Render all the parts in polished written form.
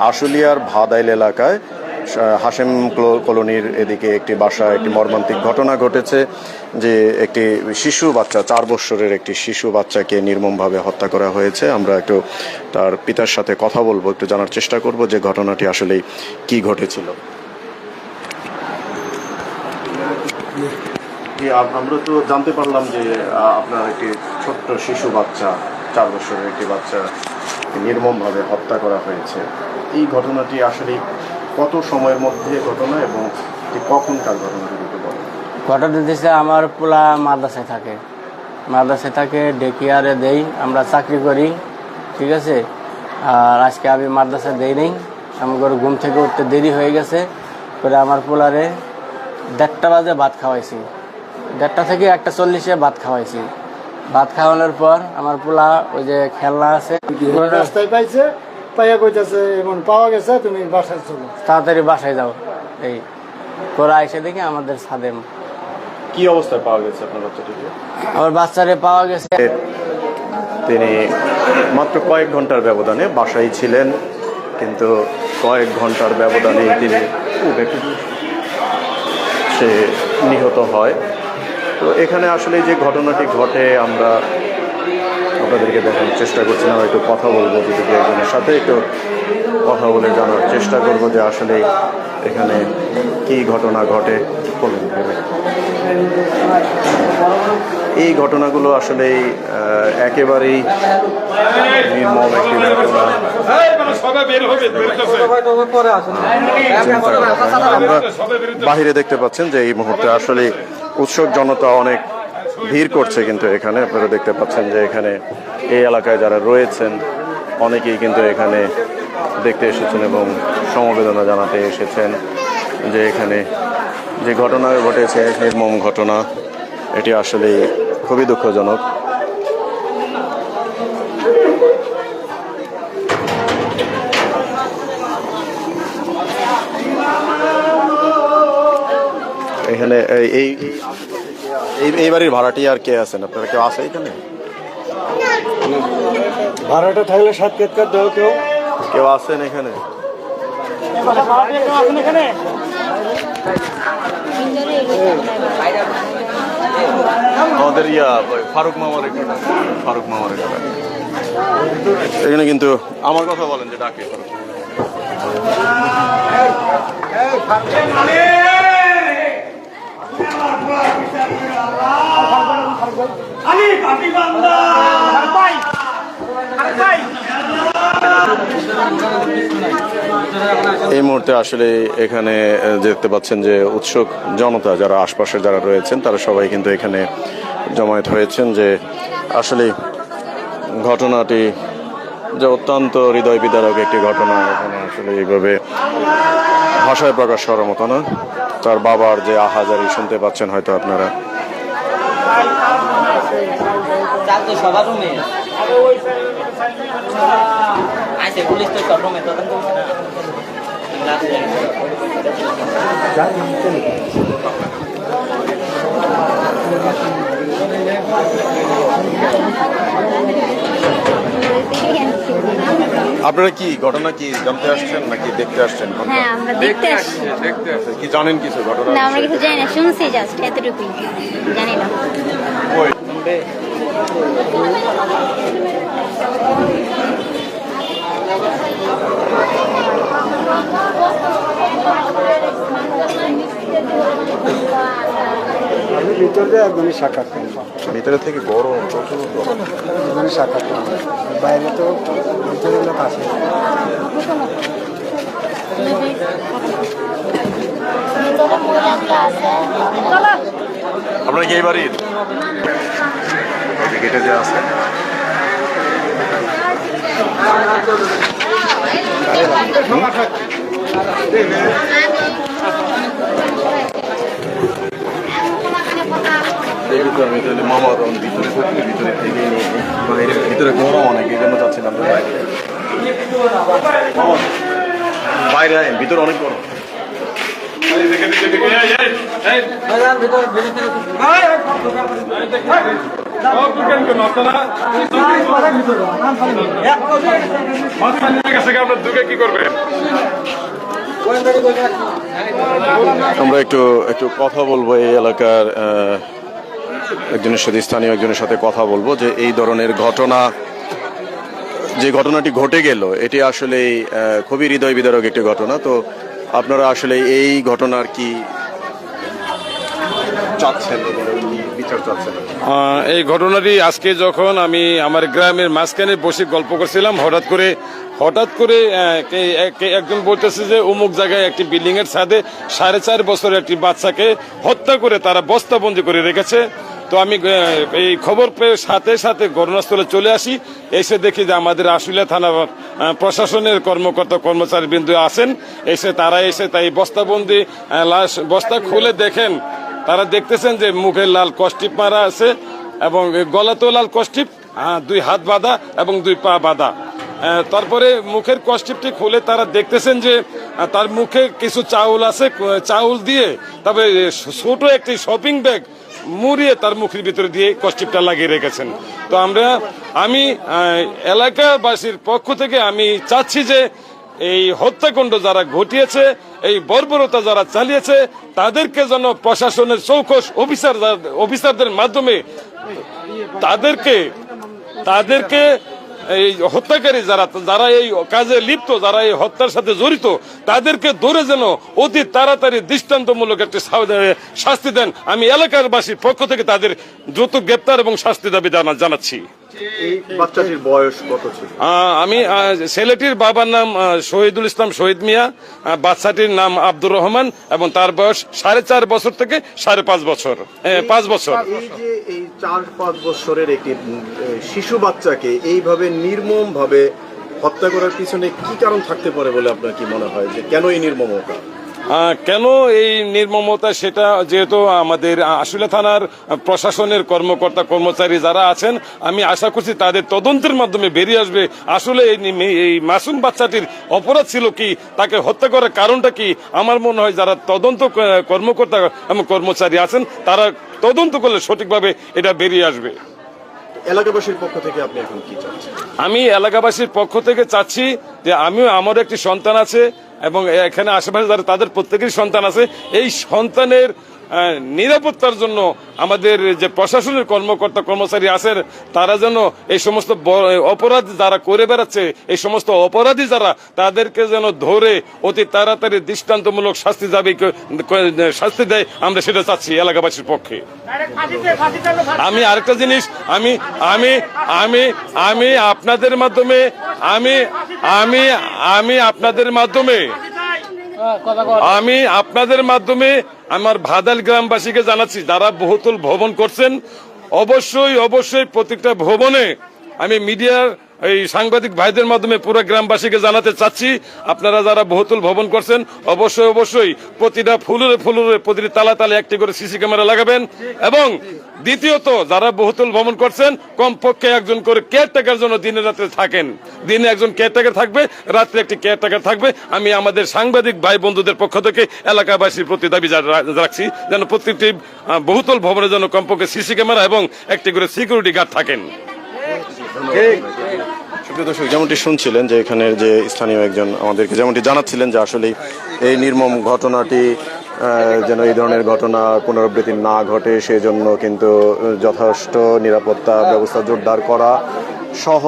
আশুলিয়ার ভাদাইল এলাকায় হাশেম কলোনির এদিকে একটি বাসায় একটি মর্মান্তিক ঘটনা ঘটেছে, যে একটি শিশু বাচ্চা 4 বছরের একটি শিশু বাচ্চাকে নির্মমভাবে হত্যা করা হয়েছে। আমরা একটু তার পিতার সাথে কথা বলবো, একটু জানার চেষ্টা করব যে ঘটনাটি আসলে কি ঘটেছিল। আমরা তো জানতে পারলাম যে আপনার একটি ছোট্ট শিশু বাচ্চা, 4 বছরের একটি বাচ্চা নির্মমভাবে হত্যা করা হয়েছে। এই ঘটনাটি আসলে কত সময়ের মধ্যে ঘটনা এবং কখনকার ঘটনা যদি বলেন? ঘটনা দিচ্ছে আমার পোলা মাদ্রাসায় থাকে ডেকিয়ারে দেই, আমরা চাকরি করি, ঠিক আছে। আর আজকে আমি মাদ্রাসা দেই নেই, আমার ঘুম থেকে উঠতে দেরি হয়ে গেছে, করে আমার পোলারে 1:30 বাজে ভাত খাওয়াইছি, 1:30 থেকে 1:40 ভাত খাওয়াইছি। ভাত খাওয়ানোর পর আমার পোলা ওই যে খেলনা আছে রাস্তায় পাইছে, পাইয়া কইতাছে এমন পাওয়া গেছে, তুমি বাসায় চলো, তাড়াতাড়ি বাসায় যাও। এই করে এসে দেখি আমাদের ছাদে। কি অবস্থায় পাওয়া গেছে আপনার বাচ্চাটিকে? আমার বাচ্চারে পাওয়া গেছে, তিনি মাত্র কয়েক ঘন্টার ব্যবধানে বাসায় ছিলেন, কিন্তু কয়েক ঘন্টার ব্যবধানে তিনি সে নিহত হয়। তো এখানে আসলে যে ঘটনাটি ঘটে আমরা আপনাদেরকে দেখানোর চেষ্টা করছিলাম, একটু কথা বলবো যদি একজনের সাথে একটু কথা বলে জানার চেষ্টা করব যে আসলে এখানে কি ঘটনা ঘটে। এই ঘটনাগুলো আসলে একেবারেই নির্মম একটি ঘটনা। আমরা বাহিরে দেখতে পাচ্ছেন যে এই মুহূর্তে আসলে উৎসুক জনতা অনেক ভিড় করছে, কিন্তু এখানে আপনারা দেখতে পাচ্ছেন যে এখানে এই এলাকায় যারা রয়েছেন অনেকেই কিন্তু এখানে দেখতে এসেছেন এবং সমবেদনা জানাতে এসেছেন যে এখানে যে ঘটনা ঘটেছে, নির্মম ঘটনা, এটি আসলে খুবই দুঃখজনক। এখানে এই বাড়ির ভাড়াটি আর কে আছেন? আপনারা কেউ আছে এখানে? ভাড়াটা থাকলে সাক্ষাৎকার দাও, কেউ আছেন এখানে? আমাদের ফারুক মামার এখানে কিন্তু আমার কথা বলেন যে ডাকে এই মুহূর্তে আসলে এখানে দেখতে পাচ্ছেন যে উৎসুক জনতা যারা আশপাশে যারা রয়েছেন তারা সবাই কিন্তু এখানে জমায়েত হয়েছেন, যে আসলে ঘটনাটি যে অত্যন্ত হৃদয় বিদারক একটি ঘটনা। এখানে আসলে এইভাবে ভাষায় প্রকাশ করার মতো না। তার বাবার যে আহাজারি শুনতে পাচ্ছেন হয়তো আপনারা। আপনারা কি ঘটনা কি জানতে আসছেন নাকি দেখতে আসছেন? হ্যাঁ, আমরা দেখতে আসছি। কি জানেন কিছু ঘটনা? না, আমরা কিছু জানি না, শুনছি জাস্ট এতটুকুই, জানি না। আমি ভিতরে একদমই সাক্ষাৎ করলাম, ভিতরে থেকে গরম, প্রচুর গরম, একদমই সাক্ষাৎ করলাম, বাইরে তো ভিতরে লোক আছে। আপনারা কি এই বাড়ির গেটে যে আছে? মামা ভিতরে থাকলে ভিতরে থেকে বাইরে ভিতরে গরম অনেক, এই জন্য চাচ্ছিলাম বাইরে আইন, ভিতরে অনেক গরম। কি করবে? আমরা একটু একটু কথা বলবো এই এলাকার একজনের সাথে, স্থানীয় একজনের সাথে কথা বলবো যে এই ধরনের ঘটনা, যে ঘটনাটি ঘটে গেল এটি আসলে খুবই হৃদয় বিদারক একটি ঘটনা। তো আপনারা আসলে এই ঘটনার কি চাচ্ছেন, কি বিচার চাচ্ছেন? এই ঘটনাটি আজকে যখন আমি আমার গ্রামের মাঝখানে বসে গল্প করছিলাম, হঠাৎ করে একজন বলতেছে যে অমুক জায়গায় একটি বিল্ডিং এর ছাদে 4.5 বছরের একটি বাচ্চাকে হত্যা করে তারা বস্তাবন্দি করে রেখেছে। তো আমি এই খবর পেয়ে সাথে সাথে ঘটনাস্থলে চলে আসি। এসে দেখি যে আমাদের আশুলিয়া থানা প্রশাসনের কর্মকর্তা কর্মচারী বিন্দু আছেন। তারা এসে তাই বস্তাবন্দি লাশ বস্তা খুলে দেখেন, তারা দেখতেছেন যে মুখে লাল কষ্টিপ মারা আছে এবং গলাতেও লাল কষ্টিপ, 2 হাত বাঁধা এবং 2 পা বাঁধা। তারপরে মুখের কষ্টিপটি খুলে তারা দেখতেছেন যে তার মুখে কিছু চাউল আছে, চাউল দিয়ে তবে ছোট একটি শপিং ব্যাগ মুড়িয়ে তার মুখের ভিতরে দিয়ে কষ্টিপটা লাগিয়ে রেখেছেন। তো আমি এলাকাবাসীর পক্ষ থেকে আমি চাচ্ছি যে এই হত্যাকাণ্ড যারা ঘটিয়েছে, এই বর্বরতা যারা চালিয়েছে, তাদেরকে যেন প্রশাসনের চৌকস অফিসারদের মাধ্যমে তাদেরকে এই হত্যাকারী যারা এই কাজে লিপ্ত, যারা এই হত্যার সাথে জড়িত, তাদেরকে ধরে যেন অতি তাড়াতাড়ি দৃষ্টান্তমূলক একটি শাস্তি দেন। আমি এলাকারবাসীর পক্ষ থেকে তাদের দ্রুত গ্রেপ্তার এবং শাস্তি দাবি জানাচ্ছি। এই বাচ্চাটির বয়স কত ছিল? আমি ছেলেটির বাবার নাম শহীদুল ইসলাম শহীদ মিয়া, বাচ্চাটির নাম আব্দুর রহমান এবং তার বয়স 4.5 বছর থেকে 5.5 বছর, 5 বছর। এই যে এই 4-5 বছরের একটি শিশু বাচ্চাকে এইভাবে নির্মম ভাবে হত্যা করার পিছনে কি কারণ থাকতে পারে বলে আপনার কি মনে হয়, যে কেন এই নির্মমতা? কেন এই নির্মমতা, সেটা যেহেতু আমাদের আশুলিয়া থানার প্রশাসনের কর্মকর্তা কর্মচারী যারা আছেন, আমি আশা করছি তাদের তদন্তের মাধ্যমে বেরিয়ে আসবে আসলে এই মাসুম বাচ্চাটির অপরাধ ছিল কি, তাকে হত্যা করার কারণটা কি। আমার মনে হয় যারা তদন্ত কর্মকর্তা এবং কর্মচারী আছেন তারা তদন্ত করলে সঠিকভাবে এটা বেরিয়ে আসবে। এলাকাবাসীর পক্ষ থেকে আপনি এখন কি চাচ্ছেন? আমি এলাকাবাসীর পক্ষ থেকে চাচ্ছি যে আমার একটি সন্তান আছে এবং এখানে আশেপাশে যারা তাদের প্রত্যেকেরই সন্তান আছে, এই সন্তানের নিরাপত্তার জন্য আমাদের যে প্রশাসনের কর্মকর্তা কর্মচারী আছেন তারা যেন এই সমস্ত অপরাধ যারা করে বেড়াচ্ছে, এই সমস্ত অপরাধী যারা, তাদেরকে যেন ধরে অতি তাড়াতাড়ি দৃষ্টান্তমূলক শাস্তি দেয়, আমরা সেটা চাচ্ছি এলাকাবাসীর পক্ষে। আমি আরেকটা জিনিস আমি আপনাদের মাধ্যমে আমি আপনাদের মাধ্যমে আমার ভাদাল গ্রামবাসীকে জানাচ্ছি, যারা বহুতল ভবন করছেন, অবশ্যই প্রত্যেকটা ভবনে আমি মিডিয়ার এই সাংবাদিক ভাইদের মাধ্যমে পুরো গ্রামবাসীকে জানাতে চাচ্ছি, আপনারা যারা বহুতল ভবন করছেন অবশ্যই প্রতিটা ফ্লোরে প্রতিটি তালে একটি করে সিসি ক্যামেরা লাগাবেন। এবং দ্বিতীয়ত যারা বহুতল ভবন করছেন কমপক্ষে একজন করে কেয়ারটেকার জন্য দিনে রাত্রে থাকেন। দিনে একজন কেয়ারটেকার থাকবে, রাত্রে একটি কেয়ারটেকার থাকবে। আমি আমাদের সাংবাদিক ভাই বন্ধুদের পক্ষ থেকে এলাকাবাসীর প্রতি দাবি রাখছি যেন প্রত্যেকটি বহুতল ভবনে যেন কমপক্ষে সিসি ক্যামেরা এবং একটি করে সিকিউরিটি গার্ড থাকেন। সুপ্রিয় দর্শক, যেমনটি শুনছিলেন যে এখানের যে স্থানীয় একজন আমাদেরকে যেমনটি জানাচ্ছিলেন যে আসলে এই নির্মম ঘটনাটি যেন এই ধরনের ঘটনা পুনরাবৃত্তি না ঘটে সেজন্য কিন্তু যথেষ্ট নিরাপত্তা ব্যবস্থা জোরদার করা সহ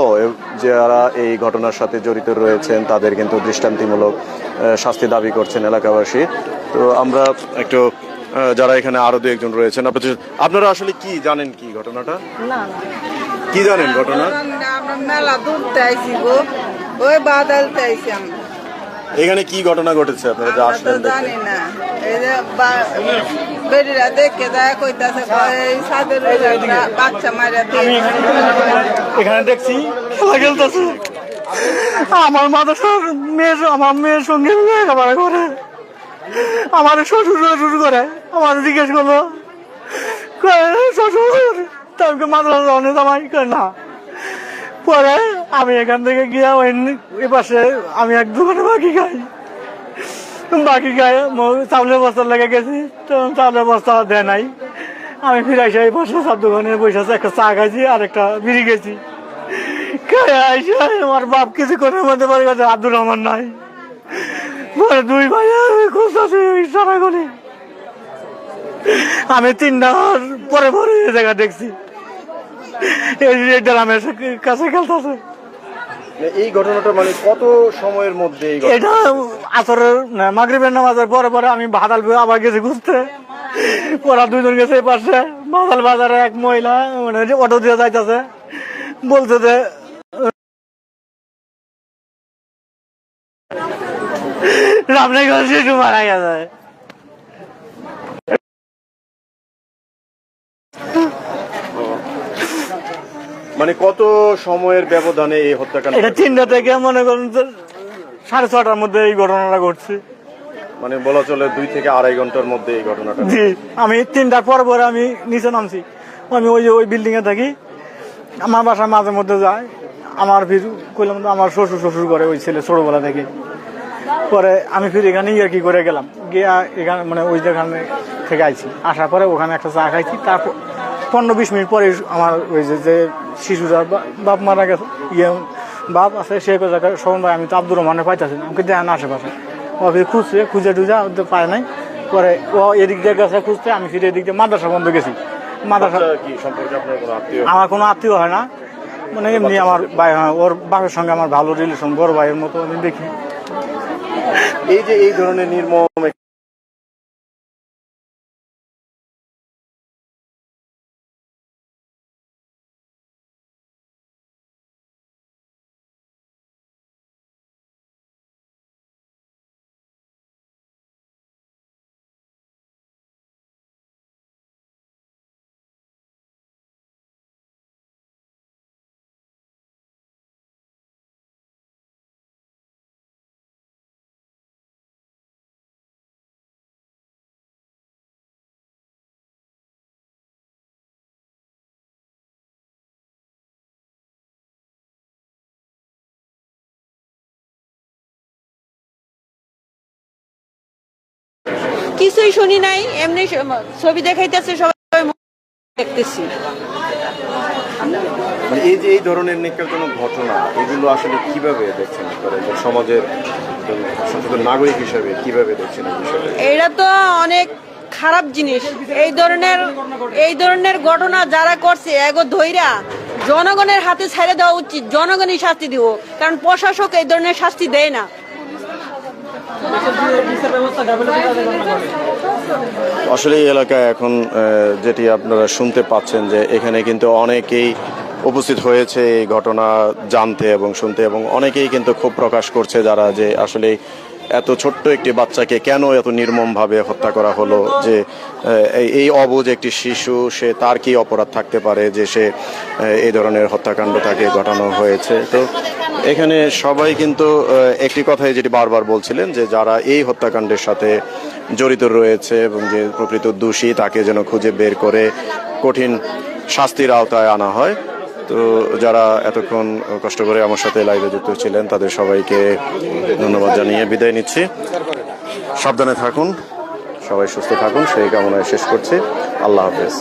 যারা এই ঘটনার সাথে জড়িত রয়েছেন তাদের কিন্তু দৃষ্টান্তিমূলক শাস্তি দাবি করছেন এলাকাবাসী। তো আমরা একটু যারা এখানে আরো 2-1 রয়েছেন, আপনারা আসলে কি জানেন, কি ঘটনাটা কি জানেন? ঘটনা আমরা মেলা দূরতে আইছি গো, ওই বাদালতে আইছি আমরা। এখানে কি ঘটনা ঘটেছে আপনারা যা আসলেন? জানি না, এই যে বেরিরা দেখে দেয় কইতাছে এই সাদের বাচ্চা মারা দিয়ে এখানে দেখছি খেলা খেলতেছে, আমার আমার মেয়ের সঙ্গে লেখাপড়া করে, আমার শ্বশুর করে, আমার জিজ্ঞেস করলো শ্বশুর তাকে মাদ্রাসা অনেক আমার না। পরে আমি এখান থেকে গিয়ে ওই পাশে আমি এক দোকানে বাকি খাই, বাকি গায়ে চাউলের বস্তা লেগে গেছি, তো চাউলের বস্তা দেয় নাই। আমি ফিরে আসে এই বসে সব দোকানে বসে আছে, একটা চা খাইছি আর একটা বিড়ি গেছি। আমার বাপ কিছু করে মধ্যে পরে গেছে, আব্দুর রহমান নাই। পরে দুই ভাই খুঁজতেছি সারা করে। আমি 3টার পরে পরে এই জায়গা দেখছি, এই গ্রামের কাছে খেলতেছে। এই ঘটনাটা মানে কত সময়ের মধ্যে এই ঘটনা? এটা আসরের মাগরিবের নামাজের পরে পরে আমি ভাতাল আবার গেছি খুঁজতে। ওরা দুজন গেছে এই পাশে ভাতাল বাজারে, এক মহিলা মানে অটো দিয়ে যাইতেছে, বলছে যে রামনাগর শিশু মারা গেছে। মানে কত সময়ের ব্যবধানে এই হত্যাকাণ্ড? এটা 3টা থেকে মনে করেন যে 6:30টার মধ্যে এই ঘটনাটা ঘটছে। মানে বলা চলে 2 থেকে 2.5 ঘন্টার মধ্যে এই ঘটনাটা। জি, আমি 3টার পর পরে আমি নিচে নামছি। আমি ওই বিল্ডিং এ থাকি, আমার বাসায় মাঝে মধ্যে যায়। আমার ফির কইলাম আমার শ্বশুর করে ওই ছেলে ছোটবেলা থেকে। পরে আমি ফির এখানে কি করে গেলাম, গিয়া এখানে মানে ওই যেখানে থেকে আইছি, আসার পরে ওখানে একটা চা খাইছি। তারপর 15-20 মিনিট পরে আমার ওই যে শিশুরা বাপ মারা গেছে, বাপ আছে সে জায়গায় শোভন ভাই আমি তো আব্দুর রহমানের পাইতেছি না, আমাকে দেখেন আশেপাশে। ও খুঁজে টুজা পায় নাই। পরে ও এদিক দিয়ে গেছে খুঁজতে, আমি ফিরে এদিক দিয়ে মাদ্রাসা বন্ধ গেছি। মাদ্রাসা কি সম্পর্কে আপনার কোনো আত্মীয়? আমার কোনো আত্মীয় হয় না, মানে এমনি আমার ভাই, ওর বাপের সঙ্গে আমার ভালো রিলেশন, বড় ভাইয়ের মতো আমি দেখি। এই যে এই ধরনের নির্মম কিছুই শুনি নাই, এমনি ছবি দেখাইতেছে, সবাই দেখতেছি। মানে এই যে এই ধরনের নিকারজনক ঘটনা, এগুলো আসলে কিভাবে দেখছেন আপনারা সমাজের সচেতন নাগরিক হিসেবে কিভাবে দেখছেন এই বিষয়টা? এটা তো অনেক খারাপ জিনিস। এই ধরনের ঘটনা যারা করছে এগো ধইরা জনগণের হাতে ছেড়ে দেওয়া উচিত, জনগণই শাস্তি দিব, কারণ প্রশাসক এই ধরনের শাস্তি দেয় না। আসলে এই এলাকায় এখন যেটি আপনারা শুনতে পাচ্ছেন যে এখানে কিন্তু অনেকেই উপস্থিত হয়েছে এই ঘটনা জানতে এবং শুনতে, এবং অনেকেই কিন্তু ক্ষোভ প্রকাশ করছে যারা যে আসলে এত ছোট্ট একটি বাচ্চাকে কেন এত নির্মমভাবে হত্যা করা হলো, যে এই অবুঝ একটি শিশু, সে তার কি অপরাধ থাকতে পারে যে সে এই ধরনের হত্যাকাণ্ড তাকে ঘটানো হয়েছে। তো এখানে সবাই কিন্তু একটি কথাই যেটি বারবার বলছিলেন যে যারা এই হত্যাকাণ্ডের সাথে জড়িত রয়েছে এবং যে প্রকৃত দোষী তাকে যেন খুঁজে বের করে কঠিন শাস্তির আওতায় আনা হয়। তো যারা এতক্ষণ কষ্ট করে আমার সাথে লাইভে যুক্ত ছিলেন তাদের সবাইকে ধন্যবাদ জানিয়ে বিদায় নিচ্ছি। সাবধানে থাকুন, সবাই সুস্থ থাকুন সেই কামনায় শেষ করছি। আল্লাহ হাফেজ।